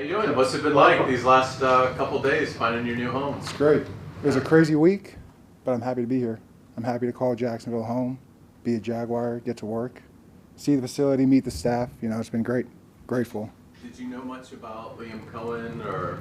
How you doing? What's it been like these last couple days finding your new home? It's great. It was a crazy week, but I'm happy to be here. I'm happy to call Jacksonville home, be a Jaguar, get to work, see the facility, meet the staff. It's been great. Grateful. Did you know much about Liam Cohen or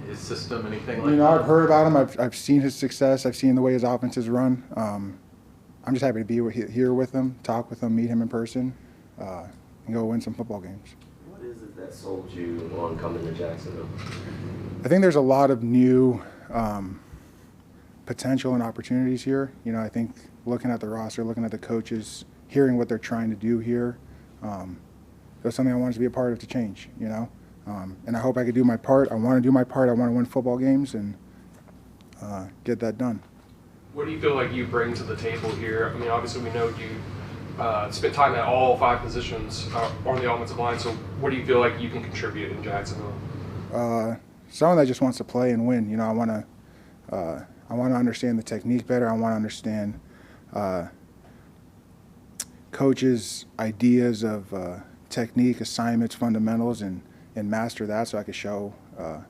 his system, anything like that? I've heard about him. I've seen his success. I've seen the way his offenses run. I'm just happy to be here with him, talk with him, meet him in person, and go win some football games. What is it that sold you on coming to Jacksonville? I think there's a lot of new potential and opportunities here. I think looking at the roster, looking at the coaches, hearing what they're trying to do here, that's something I wanted to be a part of to change, and I hope I could do my part. I want to do my part. I want to win football games and get that done. What do you feel like you bring to the table here? I mean, obviously we know you spent time at all 5 positions on the offensive line, so what do you feel like you can contribute in Jacksonville? Someone that just wants to play and win. I want to understand the technique better. I want to understand coaches' ideas of technique, assignments, fundamentals, and master that so I could show, so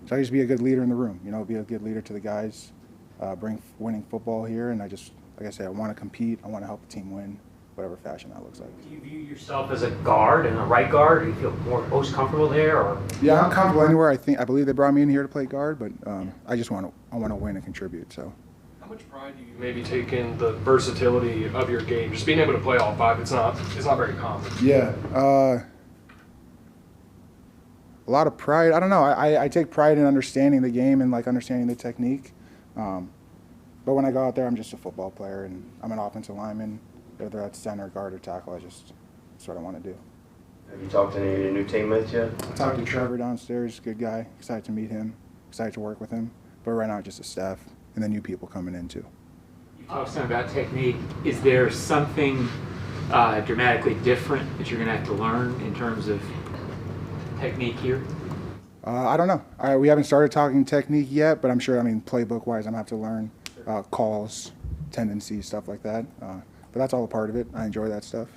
I can just be a good leader in the room, be a good leader to the guys, bring winning football here, and like I said, I want to compete, I want to help the team win, whatever fashion that looks like. Do you view yourself as a guard and a right guard? Do you feel most comfortable there? Or? Yeah, I'm comfortable anywhere. I believe they brought me in here to play guard, but I want to win and contribute, so. How much pride do you maybe take in the versatility of your game? Just being able to play all 5, it's not very common. Yeah, a lot of pride. I don't know. I take pride in understanding the game and understanding the technique. But when I go out there, I'm just a football player, and I'm an offensive lineman, whether that's center, guard, or tackle. That's what I want to do. Have you talked to any of your new teammates yet? I talked to Trevor downstairs. Good guy. Excited to meet him. Excited to work with him. But right now, just the staff and the new people coming in too. You talked some about technique. Is there something dramatically different that you're going to have to learn in terms of technique here? I don't know. We haven't started talking technique yet, but I'm sure, playbook-wise, I'm going to have to learn calls, tendencies, stuff like that. But that's all a part of it. I enjoy that stuff.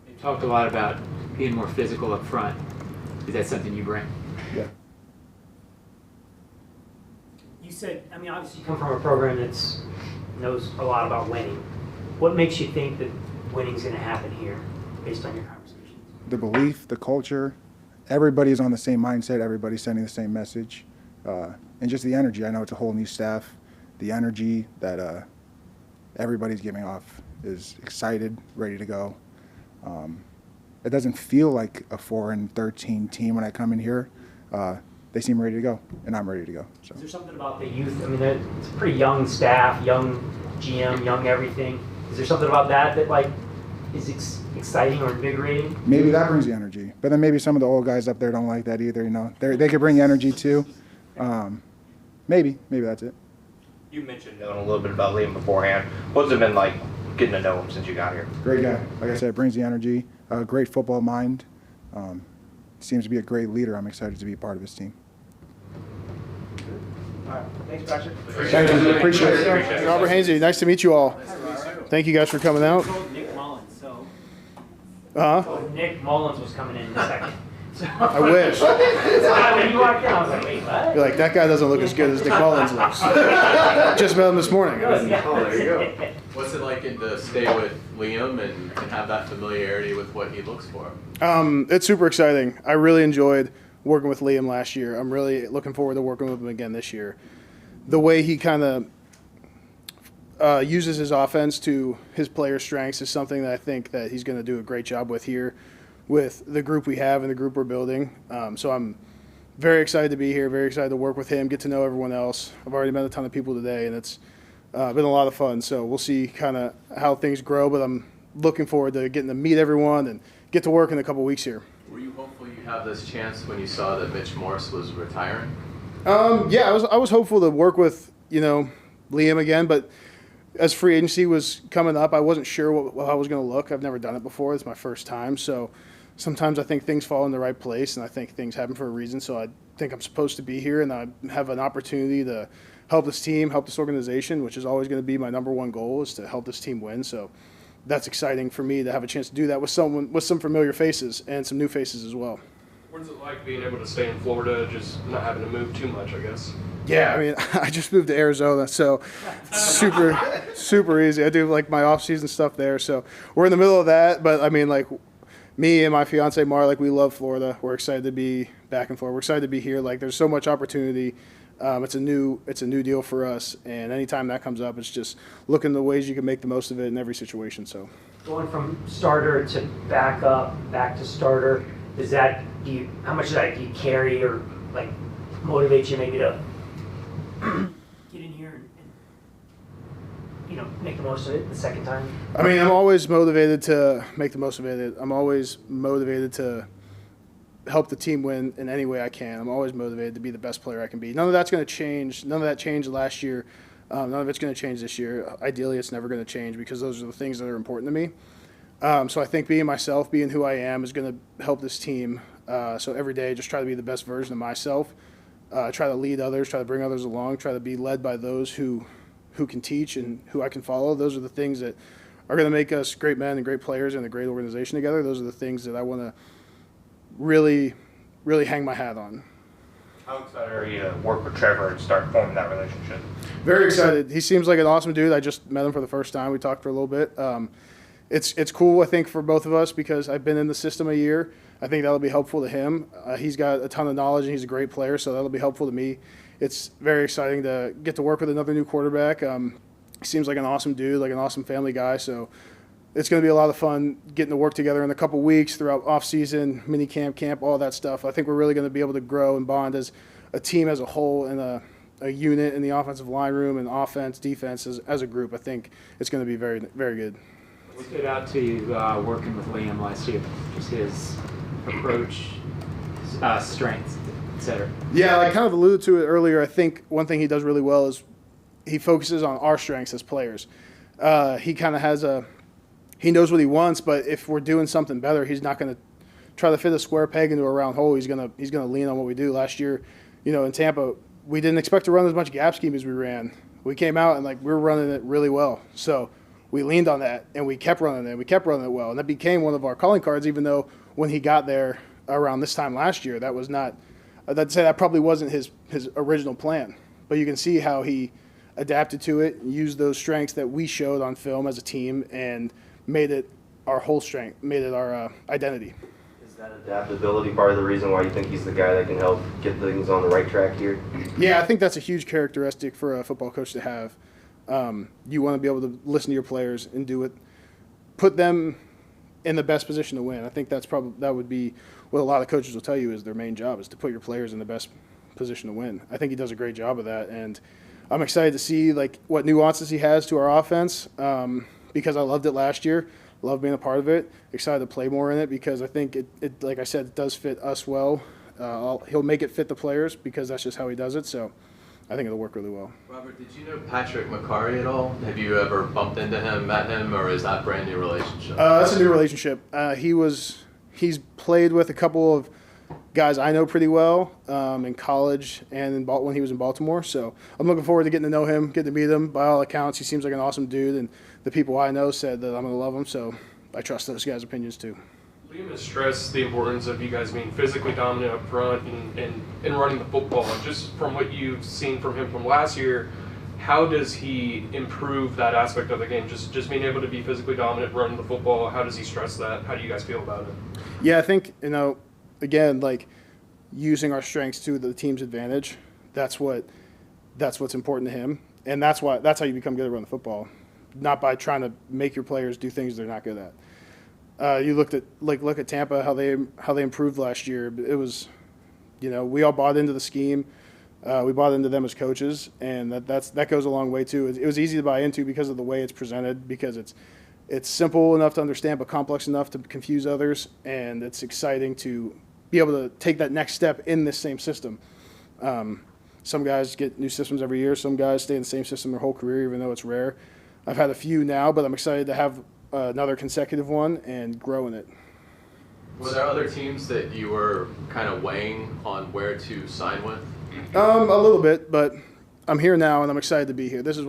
You talked a lot about being more physical up front. Is that something you bring? Yeah. You said, obviously you come from a program that knows a lot about winning. What makes you think that winning's going to happen here, based on your conversations? The belief, the culture. Everybody's on the same mindset. Everybody's sending the same message. And just the energy. I know it's a whole new staff. The energy that everybody's giving off is excited, ready to go. It doesn't feel like a 4-13 team when I come in here. They seem ready to go, and I'm ready to go. So. Is there something about the youth? It's a pretty young staff, young GM, young everything. Is there something about that is exciting or invigorating? Maybe that brings the energy, but then maybe some of the old guys up there don't like that either. They could bring energy too. Maybe that's it. You mentioned knowing a little bit about Liam beforehand. What's it been like getting to know him since you got here? Great guy. Like I said, brings the energy. Great football mind. Seems to be a great leader. I'm excited to be a part of his team. All right. Thanks, Patrick. Thank you. Appreciate it. Robert Hainsey, nice to meet you all. Thank you guys for coming out. Nick Mullens, so. Uh-huh. Nick Mullens was coming in a second. I wish. When you walked in, I was like, wait, what? You're like, that guy doesn't look as good as Nick Mullens looks. Just met him this morning. Oh, there you go. What's it like to stay with Liam and have that familiarity with what he looks for? It's super exciting. I really enjoyed working with Liam last year. I'm really looking forward to working with him again this year. The way he kind of uses his offense to his player strengths is something that I think that he's going to do a great job with here with the group we have and the group we're building. So I'm very excited to be here, very excited to work with him, get to know everyone else. I've already met a ton of people today, and it's been a lot of fun. So we'll see kind of how things grow, but I'm looking forward to getting to meet everyone and get to work in a couple weeks here. Were you hopeful you have this chance when you saw that Mitch Morse was retiring? Yeah, I was hopeful to work with, Liam again, but as free agency was coming up, I wasn't sure how I was going to look. I've never done it before. It's my first time. So sometimes I think things fall in the right place, and I think things happen for a reason. So I think I'm supposed to be here, and I have an opportunity to help this team, help this organization, which is always going to be my number one goal, is to help this team win. So that's exciting for me to have a chance to do that with some familiar faces and some new faces as well. What's it like being able to stay in Florida, just not having to move too much, I guess? Yeah, I mean, I just moved to Arizona, so super easy. I do like my off-season stuff there, so we're in the middle of that. But I mean, like me and my fiance Mar, like we love Florida. We're excited to be back and forth. We're excited to be here. Like there's so much opportunity. It's a new deal for us, and anytime that comes up, it's just looking the ways you can make the most of it in every situation. So Going from starter to backup, back to starter, how much of that do you carry or like motivate you maybe to get in here and make the most of it the second time? I mean, I'm always motivated to make the most of it. I'm always motivated to help the team win in any way I can. I'm always motivated to be the best player I can be. None of that's going to change. None of that changed last year. None of it's going to change this year. Ideally, it's never going to change because those are the things that are important to me. So I think being myself, being who I am, is going to help this team. So every day, just try to be the best version of myself. Try to lead others, try to bring others along, try to be led by those who can teach and who I can follow. Those are the things that are going to make us great men and great players and a great organization together. Those are the things that I want to really hang my hat on. How excited are you to work with Trevor and start forming that relationship? Very excited. He seems like an awesome dude. I just met him for the first time. We talked for a little bit. It's cool, I think, for both of us because I've been in the system a year. I think that'll be helpful to him. He's got a ton of knowledge and he's a great player, so that'll be helpful to me. It's very exciting to get to work with another new quarterback. He seems like an awesome dude, like an awesome family guy, so it's going to be a lot of fun getting to work together in a couple weeks throughout off-season, mini camp, all that stuff. I think we're really going to be able to grow and bond as a team as a whole and a unit in the offensive line room and offense, defense as a group. I think it's going to be very, very good. What stood out to you working with Liam last year? Just his approach, strengths, etc. Yeah, I kind of alluded to it earlier. I think one thing he does really well is he focuses on our strengths as players. He kind of he knows what he wants, but if we're doing something better, he's not going to try to fit a square peg into a round hole. He's going to lean on what we do. Last year, in Tampa, we didn't expect to run as much gap scheme as we ran. We came out and we were running it really well. So we leaned on that and we kept running it. We kept running it well, and that became one of our calling cards. Even though when he got there around this time last year, that was not. I'd say that probably wasn't his original plan. But you can see how he adapted to it, used those strengths that we showed on film as a team, and made it our whole strength, made it our identity. Is that adaptability part of the reason why you think he's the guy that can help get things on the right track here? Yeah, I think that's a huge characteristic for a football coach to have. You want to be able to listen to your players and do it, put them in the best position to win. I think that would be what a lot of coaches will tell you is their main job, is to put your players in the best position to win. I think he does a great job of that, and I'm excited to see what nuances he has to our offense. Because I loved it last year, loved being a part of it, excited to play more in it because I think it like I said, it does fit us well. He'll make it fit the players because that's just how he does it, so I think it'll work really well. Robert, did you know Patrick Mekari at all? Have you ever bumped into him, met him, or is that a brand new relationship? That's a new relationship. He's played with a couple of guys I know pretty well in college and when he was in Baltimore. So I'm looking forward to getting to know him, getting to meet him. By all accounts, he seems like an awesome dude, and the people I know said that I'm going to love him. So I trust those guys' opinions too. Liam has stressed the importance of you guys being physically dominant up front and running the football. And just from what you've seen from him from last year, how does he improve that aspect of the game? Just being able to be physically dominant, running the football, how does he stress that? How do you guys feel about it? Yeah, I think, again, using our strengths to the team's advantage, that's what's important to him. And that's how you become good at running the football, not by trying to make your players do things they're not good at. You look at Tampa, how they improved last year. It was, we all bought into the scheme. We bought into them as coaches, and that goes a long way too. It was easy to buy into because of the way it's presented, because it's simple enough to understand but complex enough to confuse others, and it's exciting to be able to take that next step in this same system. Some guys get new systems every year. Some guys stay in the same system their whole career, even though it's rare. I've had a few now, but I'm excited to have another consecutive one and grow in it. Were there other teams that you were kind of weighing on where to sign with? A little bit, but I'm here now and I'm excited to be here. This is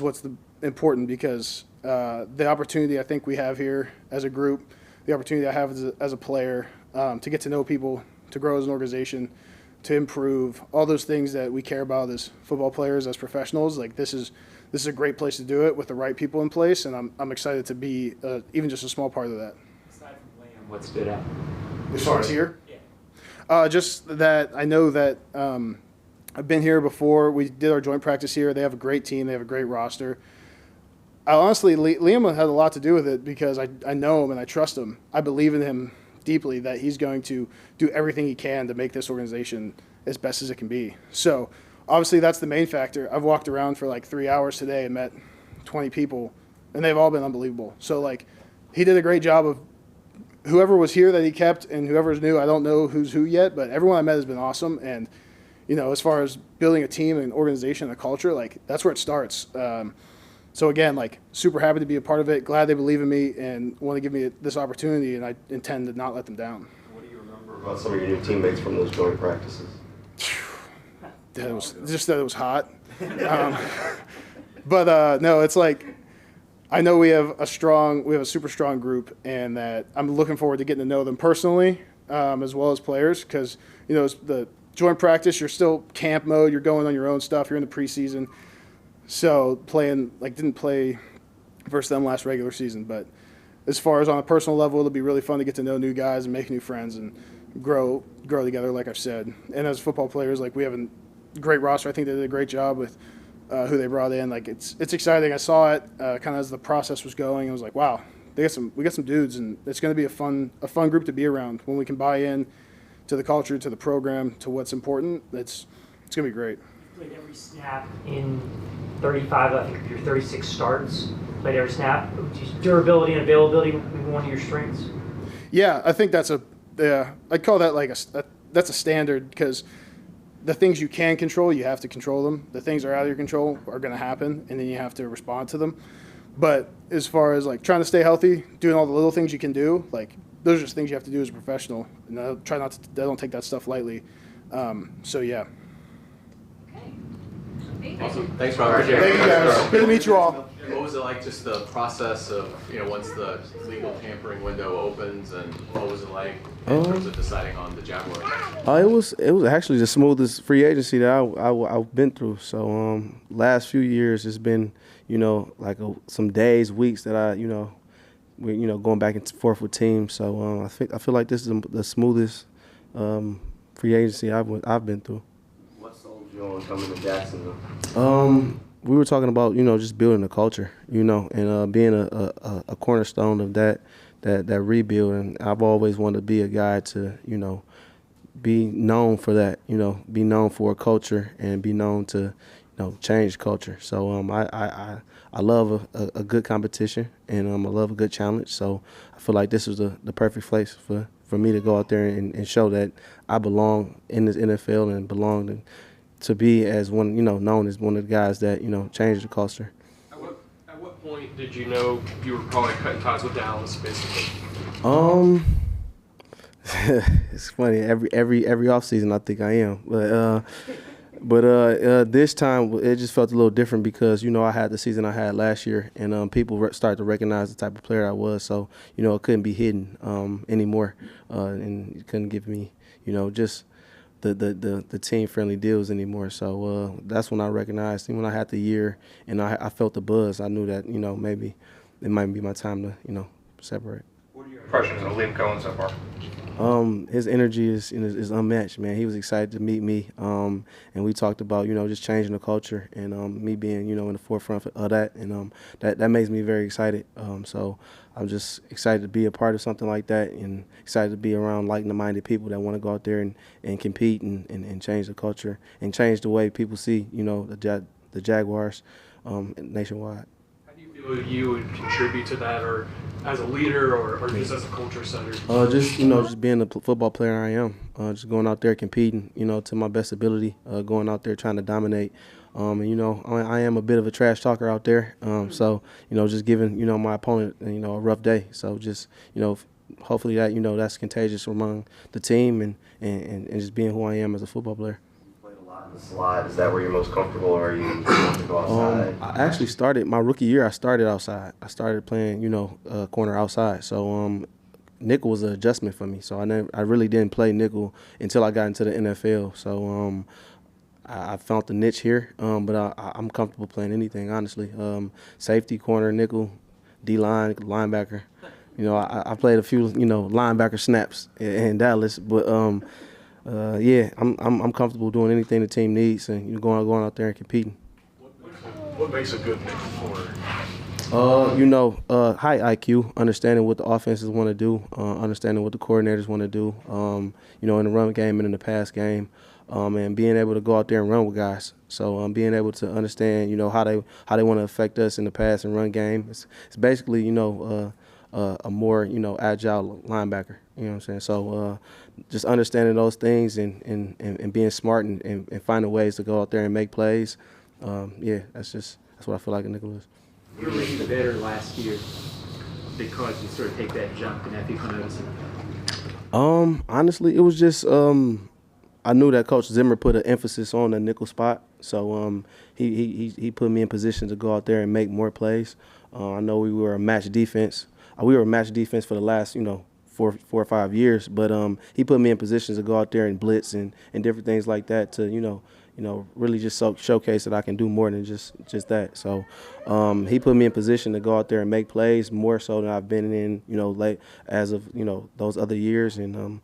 what's important because the opportunity I think we have here as a group, the opportunity I have as a player, to get to know people, to grow as an organization, to improve, all those things that we care about as football players, as professionals. Like this is a great place to do it with the right people in place, and I'm excited to be even just a small part of that. Aside from Liam, what stood out? As far as here? Yeah. Just that I know that I've been here before. We did our joint practice here. They have a great team. They have a great roster. Honestly, Liam had a lot to do with it because I know him and I trust him. I believe in him deeply that he's going to do everything he can to make this organization as best as it can be. So obviously that's the main factor. I've walked around for like 3 hours today and met 20 people, and they've all been unbelievable. So like he did a great job of whoever was here that he kept, and whoever's new, I don't know who's who yet, but everyone I met has been awesome. And, you know, as far as building a team and an organization and a culture, like that's where it starts. So again, like super happy to be a part of it. Glad they believe in me and want to give me this opportunity, and I intend to not let them down. What do you remember about some of your new teammates from those joint practices? That it was hot. But no, it's like I know we have a super strong group, and that I'm looking forward to getting to know them personally as well as players, because you know it's the joint practice, you're still camp mode, you're going on your own stuff, you're in the preseason. So didn't play versus them last regular season, but as far as on a personal level, it'll be really fun to get to know new guys and make new friends and grow together, like I've said. And as football players, like we have a great roster. I think they did a great job with who they brought in. Like it's exciting. I saw it kind of as the process was going. I was like, wow, we got some dudes, and it's going to be a fun group to be around when we can buy in to the culture, to the program, to what's important. It's going to be great. Played every snap in 35, I think your 36 starts. Played every snap. Durability and availability would be one of your strengths. Yeah, I think that's I'd call that like that's a standard, because the things you can control, you have to control them. The things that are out of your control are going to happen, and then you have to respond to them. But as far as like trying to stay healthy, doing all the little things you can do, like those are just things you have to do as a professional. And I don't take that stuff lightly. So yeah. Awesome. Thanks, Robert. Thank you guys. Good to meet you all. What was it like, just the process of, once the legal tampering window opens, and what was it like in terms of deciding on the Jaguars? It was actually the smoothest free agency that I've been through. So last few years it's been some days, weeks that we're going back and forth with teams. So I feel like this is the smoothest free agency I've been through. What sold you on coming to Jacksonville? We were talking about just building a culture, and being a cornerstone of that rebuild. And I've always wanted to be a guy to be known for that, be known for a culture and be known to change culture. So I love a good competition, and I love a good challenge. So I feel like this was the perfect place for me to go out there and show that I belong in this NFL and belong to be as one, known as one of the guys that, changed the culture. At what point did you know you were probably cutting ties with Dallas, basically? It's funny. Every offseason I think I am, but this time it just felt a little different because I had the season I had last year, and people started to recognize the type of player I was. So it couldn't be hidden anymore, and it couldn't give me just the team friendly deals anymore. So that's when I recognized. When I had the year and I felt the buzz, I knew that maybe it might be my time to separate. What are your impressions of Liam Cohen so far? His energy is unmatched, man. He was excited to meet me, and we talked about just changing the culture and me being in the forefront of that, and that makes me very excited. So I'm just excited to be a part of something like that, and excited to be around like-minded people that want to go out there and compete and change the culture and change the way people see the Jaguars nationwide. How do you feel you would contribute to that, or as a leader, or just as a culture setter? Just being the football player I am, just going out there competing, to my best ability, going out there trying to dominate. And I am a bit of a trash talker out there, so just giving my opponent a rough day. So just hopefully that that's contagious among the team and just being who I am as a football player. The slide, is that where you're most comfortable, or are you want to go outside? I actually started my rookie year. I started outside. I started playing, corner outside. So nickel was an adjustment for me. So I really didn't play nickel until I got into the NFL. So I found the niche here, but I'm comfortable playing anything, honestly. Safety, corner, nickel, D-line, linebacker. I played a few, linebacker snaps in Dallas, but yeah, I'm comfortable doing anything the team needs and going out there and competing. What makes a good nickel corner? High IQ, understanding what the offenses want to do, understanding what the coordinators want to do, in the run game and in the pass game, and being able to go out there and run with guys. So being able to understand, how they want to affect us in the pass and run game. It's basically, a more, agile linebacker. You know what I'm saying? So just understanding those things and being smart and finding ways to go out there and make plays. That's what I feel like a nickel is. You were really better last year because you sort of take that jump and have people notice it. Honestly, it was just I knew that Coach Zimmer put an emphasis on the nickel spot, so he put me in position to go out there and make more plays. I know we were a match defense. We were a match defense for the last 4 or 5 years, but he put me in positions to go out there and blitz and different things like that to really just showcase that I can do more than just that. So he put me in position to go out there and make plays more so than I've been in, late as of, those other years. And,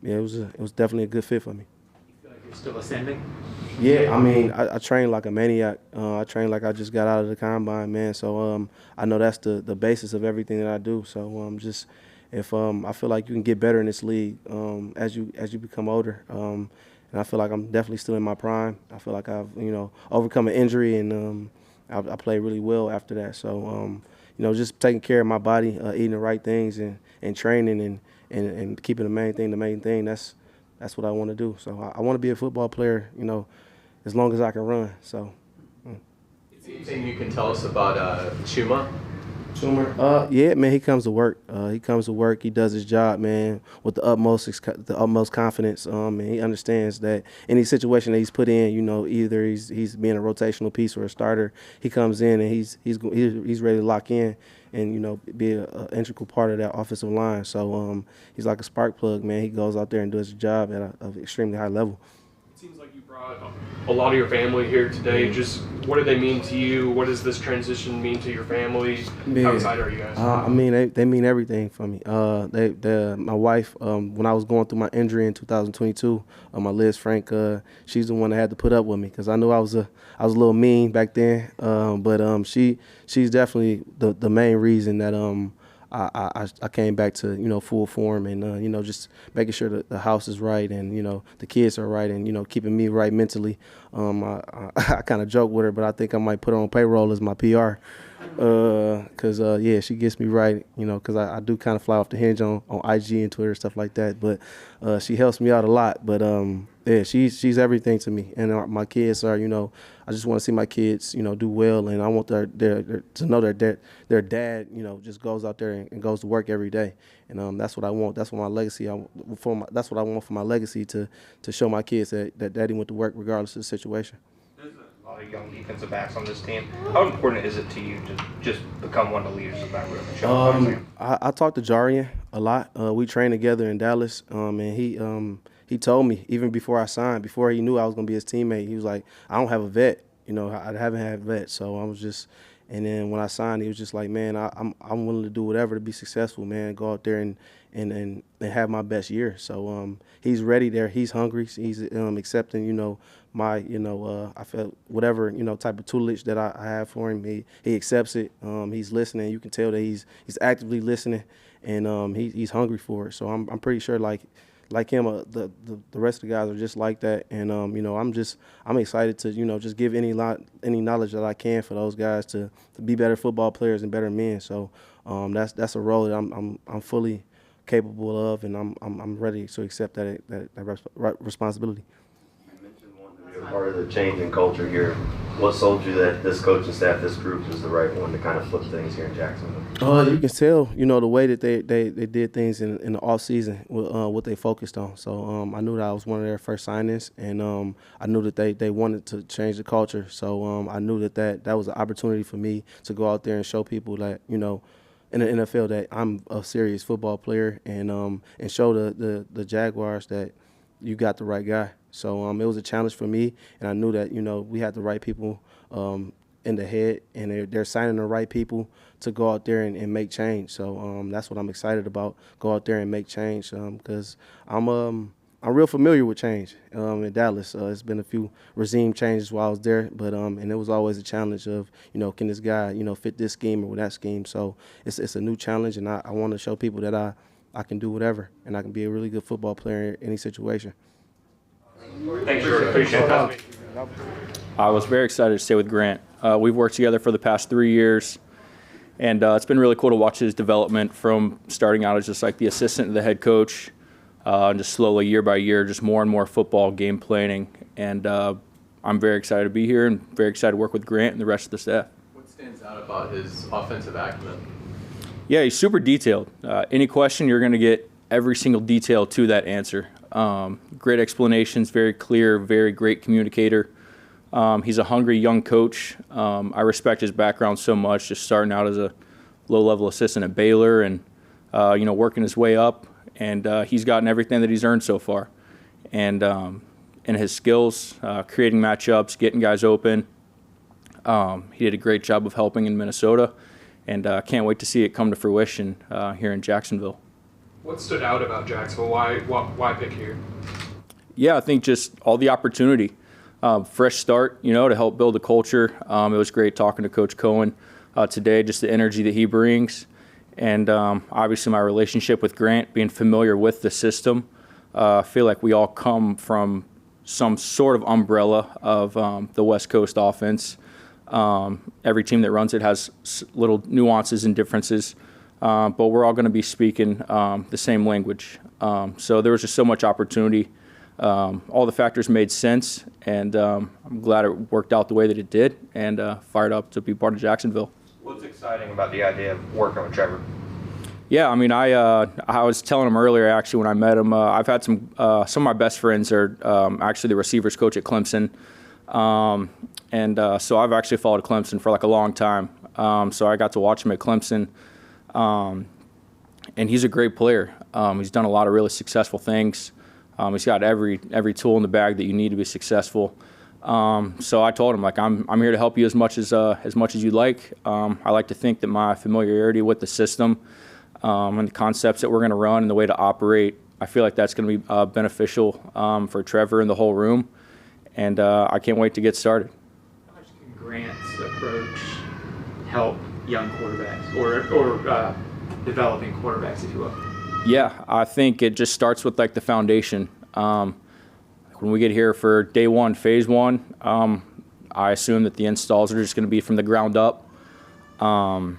it was definitely a good fit for me. You feel like you're still ascending? Yeah, I mean, I train like a maniac. I train like I just got out of the combine, man. So I know that's the basis of everything that I do. So if I feel like you can get better in this league as you become older. And I feel like I'm definitely still in my prime. I feel like I've, overcome an injury, and I played really well after that. So, just taking care of my body, eating the right things, and training, and keeping the main thing. That's what I want to do. So I want to be a football player, as long as I can run. So. Anything you can tell us about Chuma? Yeah, man, he comes to work. He does his job, man, with the utmost confidence. And he understands that any situation that he's put in, either he's being a rotational piece or a starter, he comes in and he's ready to lock in and be an integral part of that offensive line. So he's like a spark plug, man. He goes out there and does his job at an extremely high level. It seems like you brought a lot of your family here today. Just what do they mean to you? What does this transition mean to your family? How excited are you guys? I mean, they mean everything for me. My wife, when I was going through my injury in 2022, my Liz Frank, she's the one that had to put up with me because I knew I was a little mean back then. But she's definitely the main reason that I came back to full form and just making sure that the house is right and the kids are right and keeping me right mentally. I kind of joke with her, but I think I might put her on payroll as my PR because she gets me right, because I do kind of fly off the hinge on IG and Twitter and stuff like that. But she helps me out a lot. But she's everything to me, and my kids are I just want to see my kids do well, and I want their to know that their dad just goes out there and goes to work every day, and that's what I want. That's what my legacy. That's what I want for my legacy to show my kids that daddy went to work regardless of the situation. There's a lot of young defensive backs on this team. How important is it to you to just become one of the leaders of that room? I talked to Jourdan a lot. We trained together in Dallas, and he told me even before I signed, before he knew I was gonna be his teammate, he was like, I don't have a vet. I haven't had a vet, so I was just. And then when I signed, he was just like, man, I'm willing to do whatever to be successful, man. Go out there and have my best year. So he's ready there. He's hungry. He's accepting, my, I felt whatever, type of tutelage that I have for him. He accepts it. He's listening. You can tell that he's actively listening, and he's hungry for it. So I'm pretty sure like him, the rest of the guys are just like that, and I'm excited to just give any knowledge that I can for those guys to be better football players and better men. So that's a role that I'm fully capable of, and I'm ready to accept that responsibility. You mentioned wanting to be a part of the change in culture here. What sold you that this coaching staff, this group, is the right one to kind of flip things here in Jacksonville? You can tell, the way that they did things in the off season, what they focused on. So I knew that I was one of their first signings, and I knew that they wanted to change the culture. So I knew that was an opportunity for me to go out there and show people that, in the NFL that I'm a serious football player and show the Jaguars that you got the right guy. So it was a challenge for me, and I knew that, you know, we had the right people in the head, and they're signing the right people to go out there and make change. So that's what I'm excited about, go out there and make change because I'm real familiar with change in Dallas. It's been a few regime changes while I was there, but and it was always a challenge of, you know, can this guy, you know, fit this scheme or that scheme. So it's a new challenge, and I want to show people that I can do whatever, and I can be a really good football player in any situation. Thanks, Jourdan. Appreciate that. I was very excited to stay with Grant. We've worked together for the past 3 years, and it's been really cool to watch his development from starting out as just like the assistant to the head coach, and just slowly, year by year, just more and more football game planning. And I'm very excited to be here and very excited to work with Grant and the rest of the staff. What stands out about his offensive acumen? Yeah, he's super detailed. Any question, you're going to get every single detail to that answer. Great explanations, very clear, very great communicator. He's a hungry young coach. I respect his background so much, just starting out as a low-level assistant at Baylor and, you know, working his way up. And he's gotten everything that he's earned so far. And his skills, creating matchups, getting guys open. He did a great job of helping in Minnesota, and can't wait to see it come to fruition here in Jacksonville. What stood out about Jacksonville? Why pick here? Yeah, I think just all the opportunity. Fresh start, you know, to help build a culture. It was great talking to Coach Cohen today, just the energy that he brings. And obviously my relationship with Grant, being familiar with the system. I feel like we all come from some sort of umbrella of the West Coast offense. Every team that runs it has little nuances and differences. But we're all going to be speaking the same language. So there was just so much opportunity. All the factors made sense, and I'm glad it worked out the way that it did, and fired up to be part of Jacksonville. What's exciting about the idea of working with Trevor? Yeah, I mean, I was telling him earlier, actually, when I met him, I've had some of my best friends are actually the receivers coach at Clemson. So I've actually followed Clemson for like a long time. So I got to watch him at Clemson. And he's a great player. He's done a lot of really successful things. He's got every tool in the bag that you need to be successful. So I told him, like, I'm here to help you as much as you'd like. I like to think that my familiarity with the system and the concepts that we're going to run and the way to operate, I feel like that's going to be beneficial for Trevor and the whole room. And I can't wait to get started. How much can Grant's approach help young quarterbacks or developing quarterbacks, if you will? Yeah, I think it just starts with like the foundation. When we get here for day one, phase one, I assume that the installs are just going to be from the ground up. Sorry,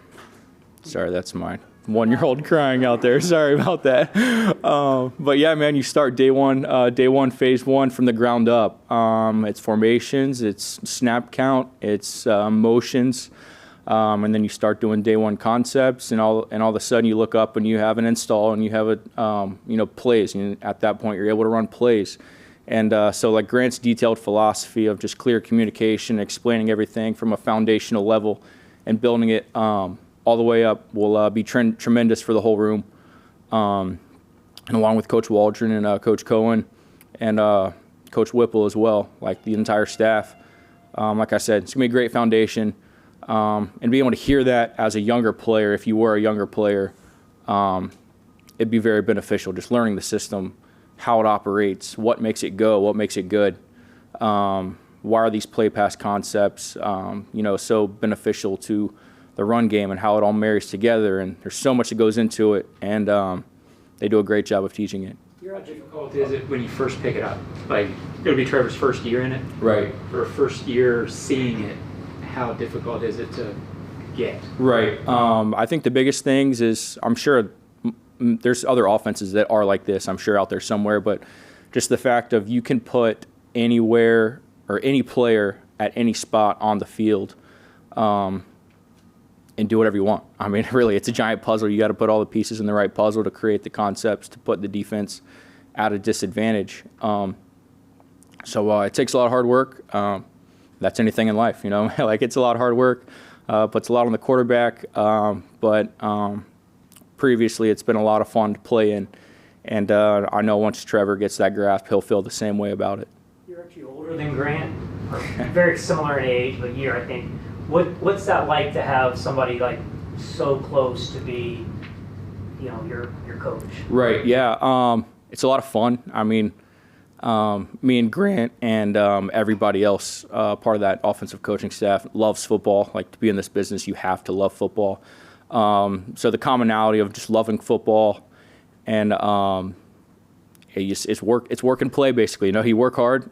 that's my 1-year-old crying out there. Sorry about that. But yeah, man, you start day one, phase one from the ground up. It's formations, it's snap count, it's motions. And then you start doing day one concepts, and all of a sudden you look up and you have an install and you have plays. And at that point, you're able to run plays. And so like Grant's detailed philosophy of just clear communication, explaining everything from a foundational level, and building it all the way up will be tremendous for the whole room. And along with Coach Waldron and Coach Cohen and Coach Whipple as well, like the entire staff. Like I said, it's gonna be a great foundation. And being able to hear that as a younger player, if you were a younger player, it'd be very beneficial. Just learning the system, how it operates, what makes it go, what makes it good. Why are these play pass concepts, so beneficial to the run game and how it all marries together? And there's so much that goes into it, and they do a great job of teaching it. How difficult is it when you first pick it up? Like, it'll be Trevor's first year in it. Right. For a first year seeing it, how difficult is it to get? Right. I think the biggest things is, I'm sure there's other offenses that are like this, I'm sure out there somewhere, but just the fact of you can put anywhere or any player at any spot on the field and do whatever you want. I mean, really, it's a giant puzzle. You got to put all the pieces in the right puzzle to create the concepts to put the defense at a disadvantage. So it takes a lot of hard work. That's anything in life, like it's a lot of hard work. puts a lot on the quarterback. But previously, it's been a lot of fun to play in. And I know once Trevor gets that grasp, he'll feel the same way about it. You're actually older than Grant, very similar in age, but year, I think. What's that like to have somebody like so close to be, your coach? Right. Yeah. It's a lot of fun. I mean, me and Grant and everybody else, part of that offensive coaching staff, loves football. Like, to be in this business, you have to love football. So the commonality of just loving football and it's work and play, basically. You work hard.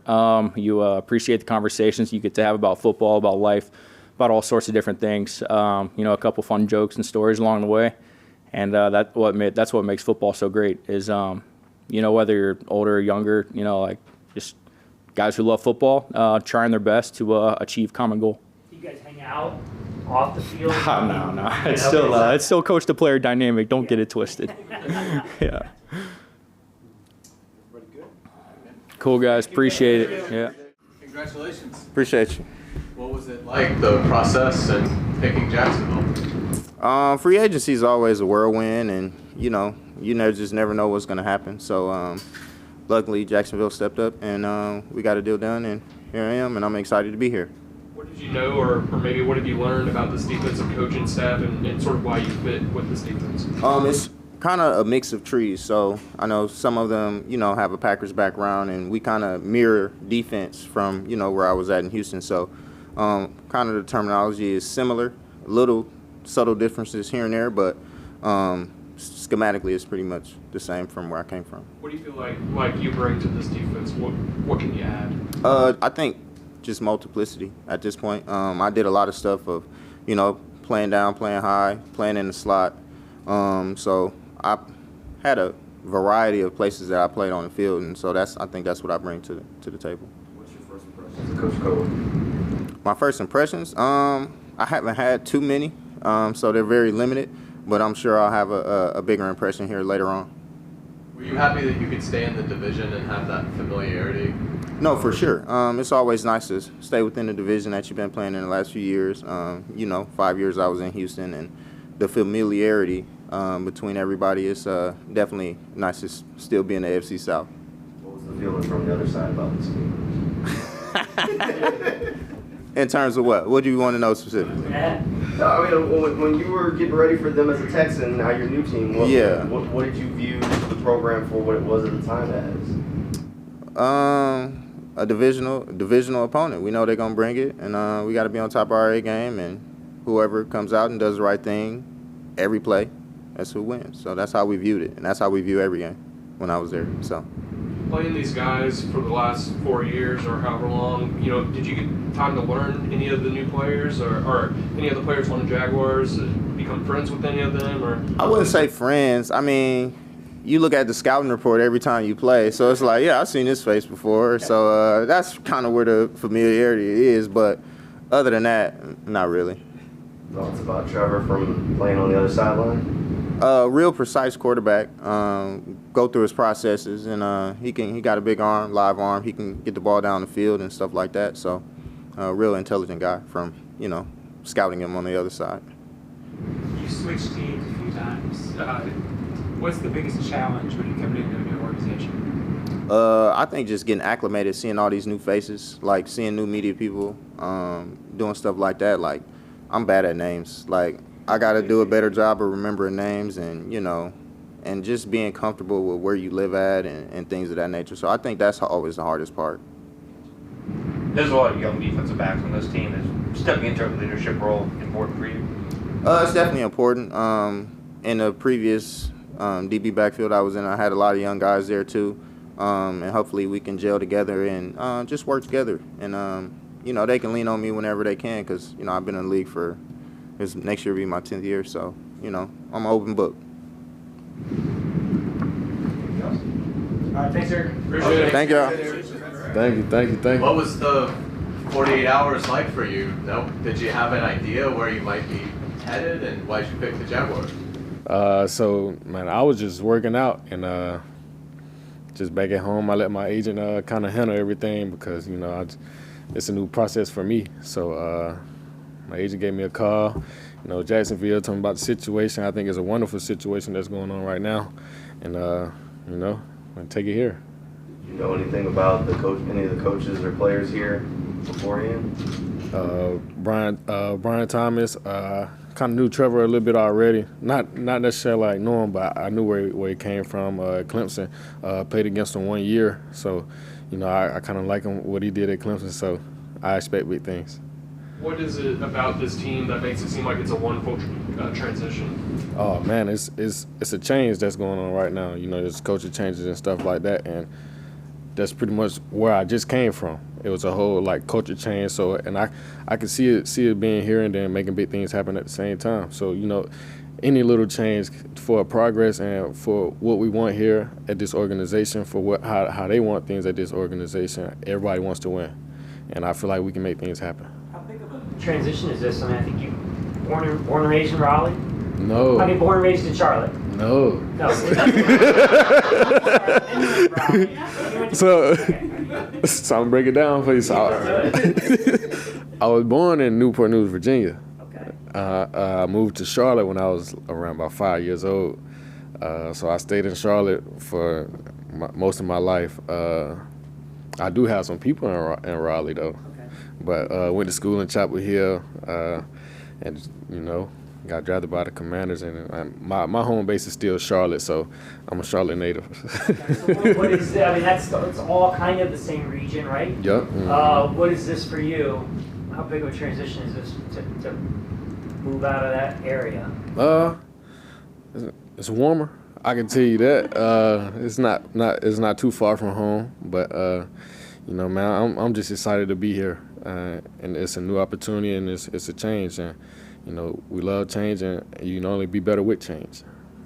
You appreciate the conversations you get to have about football, about life, about all sorts of different things. A couple fun jokes and stories along the way, and that's what makes football so great. Is whether you're older or younger, just guys who love football, trying their best to achieve common goal. You guys hang out off the field? No. It's still coach to player dynamic. Don't get it twisted. Yeah. Cool, guys. Appreciate it. Yeah. Congratulations. Appreciate you. What was it like, the process and picking Jacksonville? Free agency is always a whirlwind, and you just never know what's going to happen. So luckily, Jacksonville stepped up, and we got a deal done, and here I am, and I'm excited to be here. What did you know, or maybe what have you learned about this defensive coaching staff and sort of why you fit with this defense? It's kind of a mix of trees. So I know some of them, have a Packers background, and we kind of mirror defense from, where I was at in Houston. So kind of the terminology is similar, little subtle differences here and there, but schematically it's pretty much the same from where I came from. What do you feel like you bring to this defense? What can you add? I think just multiplicity at this point. I did a lot of stuff of, playing down, playing high, playing in the slot. So I had a variety of places that I played on the field, and so I think that's what I bring to the table. What's your first impressions of Coach Cole? My first impressions, I haven't had too many, so they're very limited, but I'm sure I'll have a bigger impression here later on. Were you happy that you could stay in the division and have that familiarity? No, for sure. It's always nice to stay within the division that you've been playing in the last few years. 5 years I was in Houston, and the familiarity between everybody is definitely nice to still be in the AFC South. What was the feeling from the other side about this team? In terms of what? What do you want to know specifically? When you were getting ready for them as a Texan, now your new team, what did you view the program for what it was at the time as? A divisional opponent. We know they're gonna bring it, and we got to be on top of our A game. And whoever comes out and does the right thing, every play, that's who wins. So that's how we viewed it, and that's how we view every game when I was there. So playing these guys for the last 4 years or however long, did you get time to learn any of the new players or any of the players on the Jaguars? Become friends with any of them? Or I wouldn't say friends. I mean, you look at the scouting report every time you play, so it's like, yeah, I've seen this face before. So that's kind of where the familiarity is. But other than that, not really. Thoughts about Trevor from playing on the other sideline? Real precise quarterback. Go through his processes, and he got a big arm, live arm. He can get the ball down the field and stuff like that. So, real intelligent guy from scouting him on the other side. You switched teams a few times. What's the biggest challenge when you're coming into a new organization? I think just getting acclimated, seeing all these new faces, like seeing new media people, doing stuff like that. Like, I'm bad at names. Like, I got to do a better job of remembering names and, and just being comfortable with where you live at and things of that nature. So I think that's always the hardest part. There's a lot of young defensive backs on this team. Is stepping into a leadership role important for you? It's definitely important. In the previous DB backfield I was in, I had a lot of young guys there too. And hopefully we can gel together and just work together. And, they can lean on me whenever they can because, I've been in the league for next year will be my 10th year. So, I'm an open book. All right, thanks, Eric. Appreciate it. Thank y'all. Thank you. What was the 48 hours like for you? Did you have an idea where you might be headed, and why did you pick the Jaguars? I was just working out, and just back at home, I let my agent kind of handle everything because, it's a new process for me. So, my agent gave me a call. You know, Jacksonville told me about the situation. I think it's a wonderful situation that's going on right now, and you know, I'm gonna take it here. You know anything about any of the coaches or players here beforehand? Brian Thomas. Kind of knew Trevor a little bit already. Not necessarily like know him, but I knew where he came from. Clemson. Played against him 1 year, so you know I kind of like him what he did at Clemson. So I expect big things. What is it about this team that makes it seem like it's a wonderful transition? Oh man, it's a change that's going on right now. You know, there's coaching changes and stuff like that, and that's pretty much where I just came from. It was a whole like culture change. So, and I could see it being here and then making big things happen at the same time. So, you know, any little change for progress and for what we want here at this organization, for how they want things at this organization, everybody wants to win, and I feel like we can make things happen. How big of a transition is this? I mean, I think you born and raised in Raleigh. No. I mean, born and raised in Charlotte. No. No. So I'm gonna break it down for you. So I was born in Newport News, Virginia. Okay. I moved to Charlotte when I was around about 5 years old. So I stayed in Charlotte for most of my life. I do have some people in Raleigh though. Okay. But went to school in Chapel Hill, and you know, got drafted by the Commanders, and my home base is still Charlotte, so I'm a Charlotte native. Okay, so what is it? I mean, it's all kind of the same region, right? Yep. Mm-hmm. What is this for you? How big of a transition is this to move out of that area? It's warmer. I can tell you that. It's not too far from home, but you know, man, I'm just excited to be here, and it's a new opportunity, and it's a change, and you know, we love change, and you can only be better with change.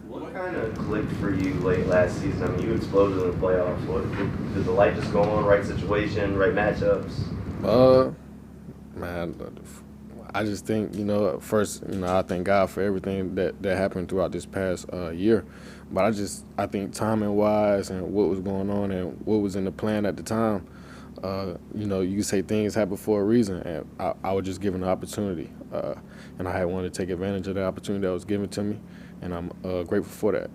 What kind of clicked for you late last season? I mean, you exploded in the playoffs. Did the light just go on? Right situation, right matchups? Man, I just think, you know, first, you know, I thank God for everything that happened throughout this past year. But I think timing-wise and what was going on and what was in the plan at the time, you know, you say things happen for a reason, and I was just given the opportunity. And I had wanted to take advantage of the opportunity that was given to me, and I'm grateful for that.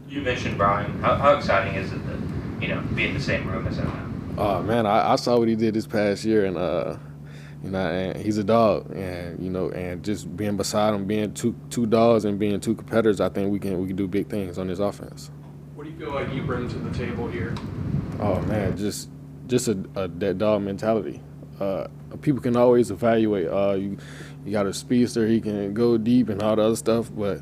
You mentioned Brian. How exciting is it that, you know, be in the same room as him now? Oh, man, I saw what he did this past year, and you know, and he's a dog, and you know, and just being beside him, being two dogs and being two competitors, I think we can do big things on this offense. What do you feel like you bring to the table here? Oh man, just that dog mentality. People can always evaluate. You got a speedster, he can go deep and all the other stuff, but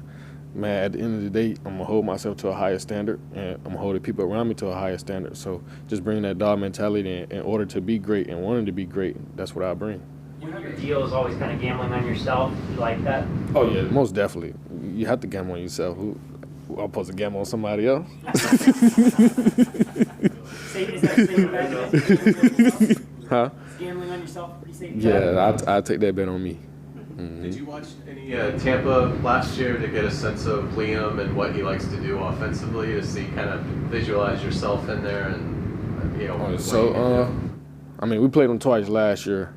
man, at the end of the day, I'm gonna hold myself to a higher standard, and I'm holding people around me to a higher standard. So just bringing that dog mentality in order to be great and wanting to be great, that's what I bring. When your deal is always kind of gambling on yourself, you like that? Oh yeah, most definitely. You have to gamble on yourself. Who I'm supposed to gamble on somebody else? Huh? Is gambling on yourself pretty safe? Yeah, I'll take that bet on me. Mm-hmm. Did you watch any Tampa last year to get a sense of Liam and what he likes to do offensively, to see kind of visualize yourself in there and you know? I mean, we played him twice last year.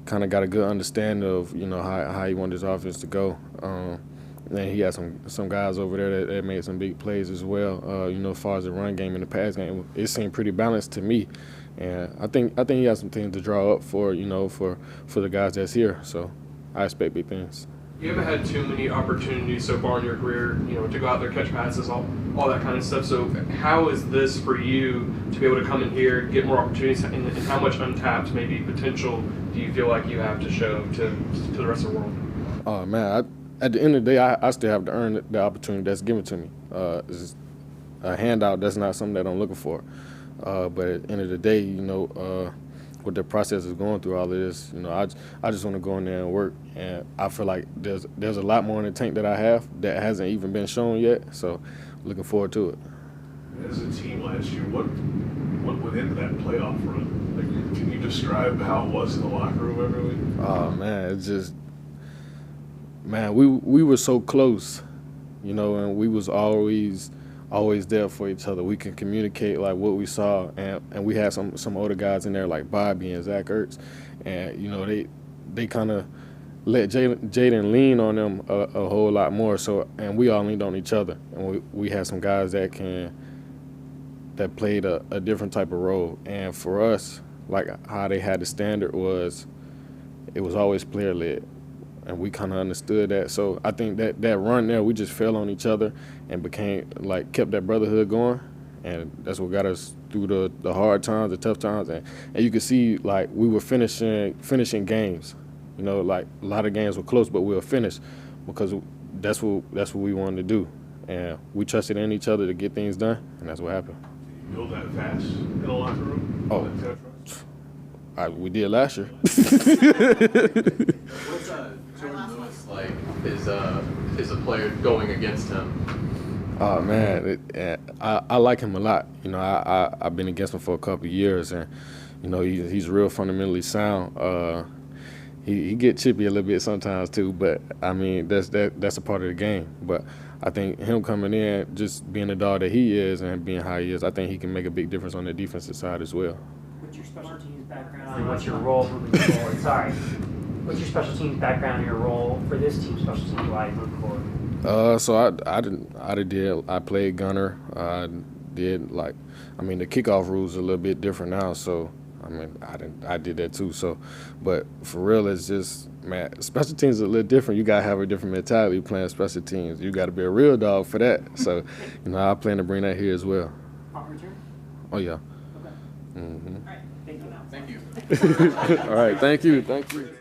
Kind of got a good understanding of, you know, how he wanted his offense to go. And he had some guys over there that made some big plays as well. You know, as far as the run game and the pass game, it seemed pretty balanced to me. And I think he has some things to draw up for, you know, for the guys that's here. So I expect big things. You haven't had too many opportunities so far in your career, you know, to go out there, catch passes, all that kind of stuff. So how is this for you to be able to come in here, get more opportunities, and how much untapped maybe potential do you feel like you have to show to the rest of the world? Oh man, at the end of the day, I still have to earn the opportunity that's given to me. It's a handout. That's not something that I'm looking for. But at the end of the day, you know, what the process is going through all of this, you know, I just want to go in there and work, and I feel like there's a lot more in the tank that I have that hasn't even been shown yet. So, looking forward to it. As a team last year, what went into that playoff run? Like, can you describe how it was in the locker room every week? Oh man, it's just, man, we were so close, you know, and we was always there for each other. We can communicate like what we saw, and we had some older guys in there like Bobby and Zach Ertz, and you know they kind of let Jaden lean on them a whole lot more. So, and we all leaned on each other, and we had some guys that played a different type of role. And for us, like how they had the standard was, it was always player led, and we kind of understood that. So I think that run there, we just fell on each other and kept that brotherhood going, and that's what got us through the hard times, the tough times, and you could see like we were finishing games. You know, like a lot of games were close, but we were finished because that's what we wanted to do, and we trusted in each other to get things done, and that's what happened. You build that fast in the locker room? Oh, we did last year. What's Jourdan Lewis like is a player going against him? Oh man, I like him a lot. You know, I've been against him for a couple of years, and you know he's real fundamentally sound. He get chippy a little bit sometimes too, but I mean that's a part of the game. But I think him coming in, just being the dog that he is and being how he is, I think he can make a big difference on the defensive side as well. What's your special teams background and what's your role moving forward? Sorry. What's your special teams background and your role for this team, special team wise moving forward? So I played gunner. I did the kickoff rules are a little bit different now, so I did that too. So, but for real, it's just, man, special teams are a little different. You gotta have a different mentality playing special teams. You gotta be a real dog for that. So, you know, I plan to bring that here as well. Punt return? Oh yeah. Okay. Mm-hmm. All right. Thank you. All right. Thank you.